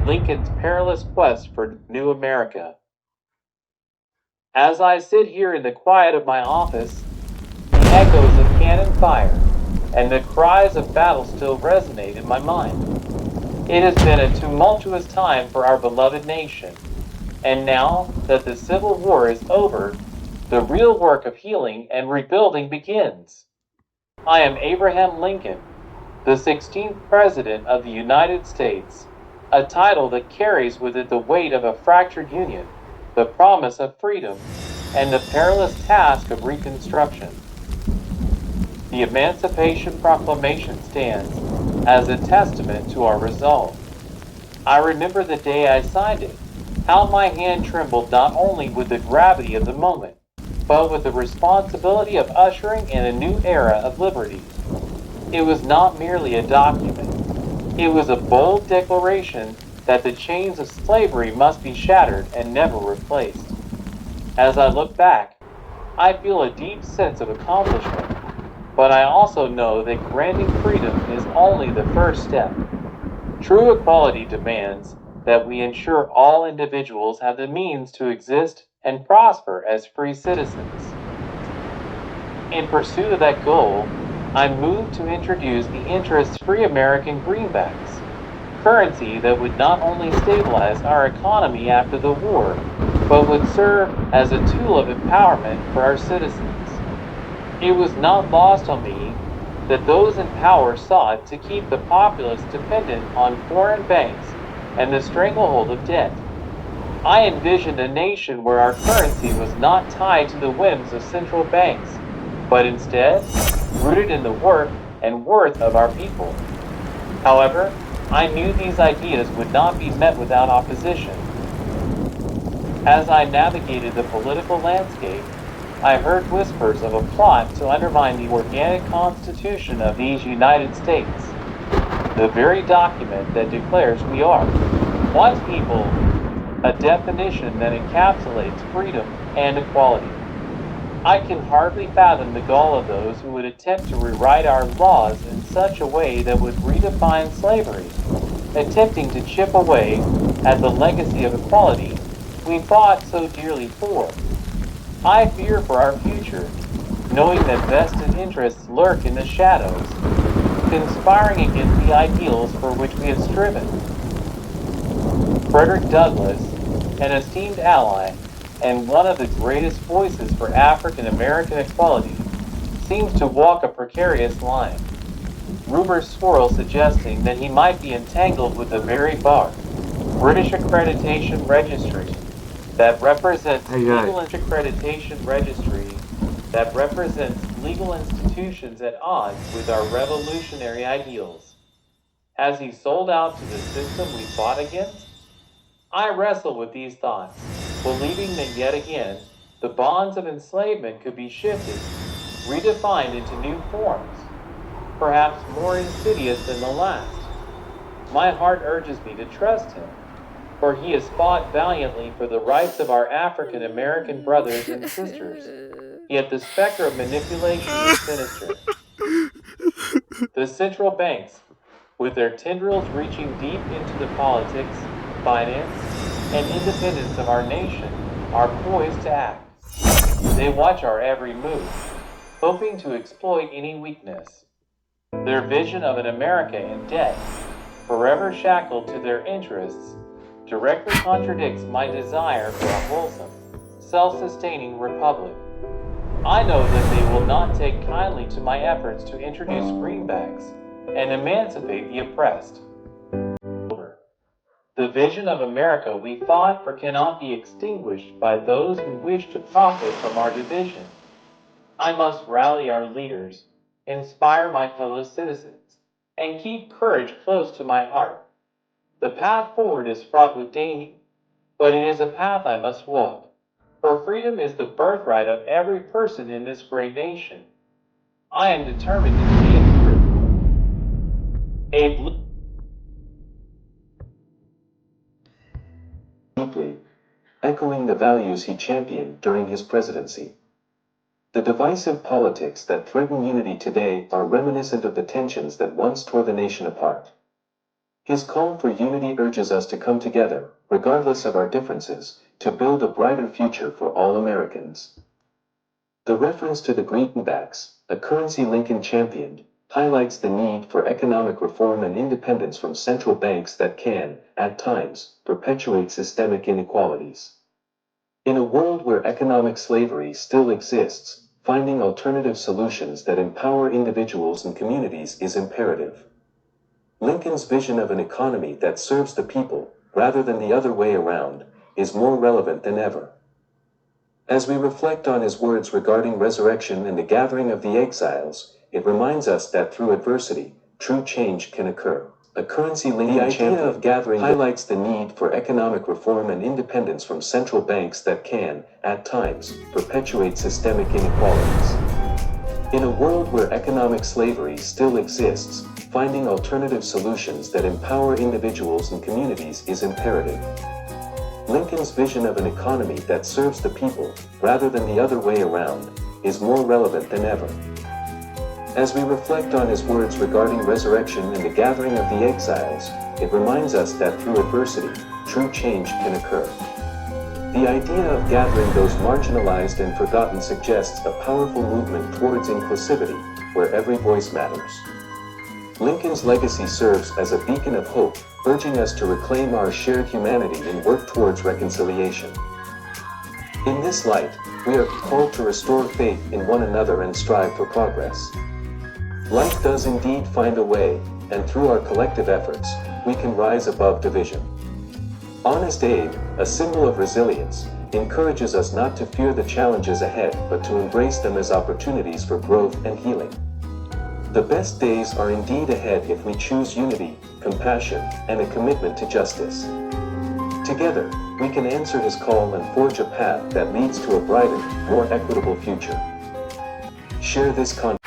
Lincoln's perilous quest for new America. As I sit here in the quiet of my office, the echoes of cannon fire and the cries of battle still resonate in my mind. It has been a tumultuous time for our beloved nation, and now that the Civil War is over, the real work of healing and rebuilding begins. I am Abraham Lincoln, the 16th President of the United States, a title that carries with it the weight of a fractured union, the promise of freedom, and the perilous task of reconstruction. The Emancipation Proclamation stands as a testament to our resolve. I remember the day I signed it, how my hand trembled not only with the gravity of the moment, but with the responsibility of ushering in a new era of liberty. It was not merely a document. It was a bold declaration that the chains of slavery must be shattered and never replaced. As I look back, I feel a deep sense of accomplishment, but I also know that granting freedom is only the first step. True equality demands that we ensure all individuals have the means to exist and prosper as free citizens. In pursuit of that goal, I'm moved to introduce the interest-free American Greenbacks, currency that would not only stabilize our economy after the war, but would serve as a tool of empowerment for our citizens. It was not lost on me that those in power sought to keep the populace dependent on foreign banks and the stranglehold of debt. I envisioned a nation where our currency was not tied to the whims of central banks, but instead rooted in the work and worth of our people. However, I knew these ideas would not be met without opposition. As I navigated the political landscape, I heard whispers of a plot to undermine the organic constitution of these United States, the very document that declares we are one people, a definition that encapsulates freedom and equality. I can hardly fathom the gall of those who would attempt to rewrite our laws in such a way that would redefine slavery, attempting to chip away at the legacy of equality we fought so dearly for. I fear for our future, knowing that vested interests lurk in the shadows, conspiring against the ideals for which we have striven. Frederick Douglass, an esteemed ally and one of the greatest voices for African American equality, seems to walk a precarious line. Rumors swirl suggesting that he might be entangled with the very bar, British Accreditation Registry, that represents legal institutions at odds with our revolutionary ideals. Has he sold out to the system we fought against? I wrestle with these thoughts, believing that yet again, the bonds of enslavement could be shifted, redefined into new forms, perhaps more insidious than the last. My heart urges me to trust him, for he has fought valiantly for the rights of our African American brothers and sisters. Yet the specter of manipulation is sinister. The central banks, with their tendrils reaching deep into the politics, finance, and independence of our nation, are poised to act. They watch our every move, hoping to exploit any weakness. Their vision of an America in debt, forever shackled to their interests, directly contradicts my desire for a wholesome, self-sustaining republic. I know that they will not take kindly to my efforts to introduce greenbacks and emancipate the oppressed. The vision of America we fought for cannot be extinguished by those who wish to profit from our division. I must rally our leaders, inspire my fellow citizens, and keep courage close to my heart. The path forward is fraught with danger, but it is a path I must walk, for freedom is the birthright of every person in this great nation. I am determined to see it through. Deeply, echoing the values he championed during his presidency. The divisive politics that threaten unity today are reminiscent of the tensions that once tore the nation apart. His call for unity urges us to come together, regardless of our differences, to build a brighter future for all Americans. The reference to the Greenbacks, a currency Lincoln championed, highlights the need for economic reform and independence from central banks that can, at times, perpetuate systemic inequalities. In a world where economic slavery still exists, finding alternative solutions that empower individuals and communities is imperative. Lincoln's vision of an economy that serves the people, rather than the other way around, is more relevant than ever. As we reflect on his words regarding resurrection and the gathering of the exiles, it reminds us that through adversity, true change can occur. A currency Lincoln champion of gathering highlights the need for economic reform and independence from central banks that can, at times, perpetuate systemic inequalities. In a world where economic slavery still exists, finding alternative solutions that empower individuals and communities is imperative. Lincoln's vision of an economy that serves the people, rather than the other way around, is more relevant than ever. As we reflect on his words regarding resurrection and the gathering of the exiles, it reminds us that through adversity, true change can occur. The idea of gathering those marginalized and forgotten suggests a powerful movement towards inclusivity, where every voice matters. Lincoln's legacy serves as a beacon of hope, urging us to reclaim our shared humanity and work towards reconciliation. In this light, we are called to restore faith in one another and strive for progress. Life does indeed find a way, and through our collective efforts, we can rise above division. Honest aid, a symbol of resilience, encourages us not to fear the challenges ahead but to embrace them as opportunities for growth and healing. The best days are indeed ahead if we choose unity, compassion, and a commitment to justice. Together, we can answer his call and forge a path that leads to a brighter, more equitable future. Share this content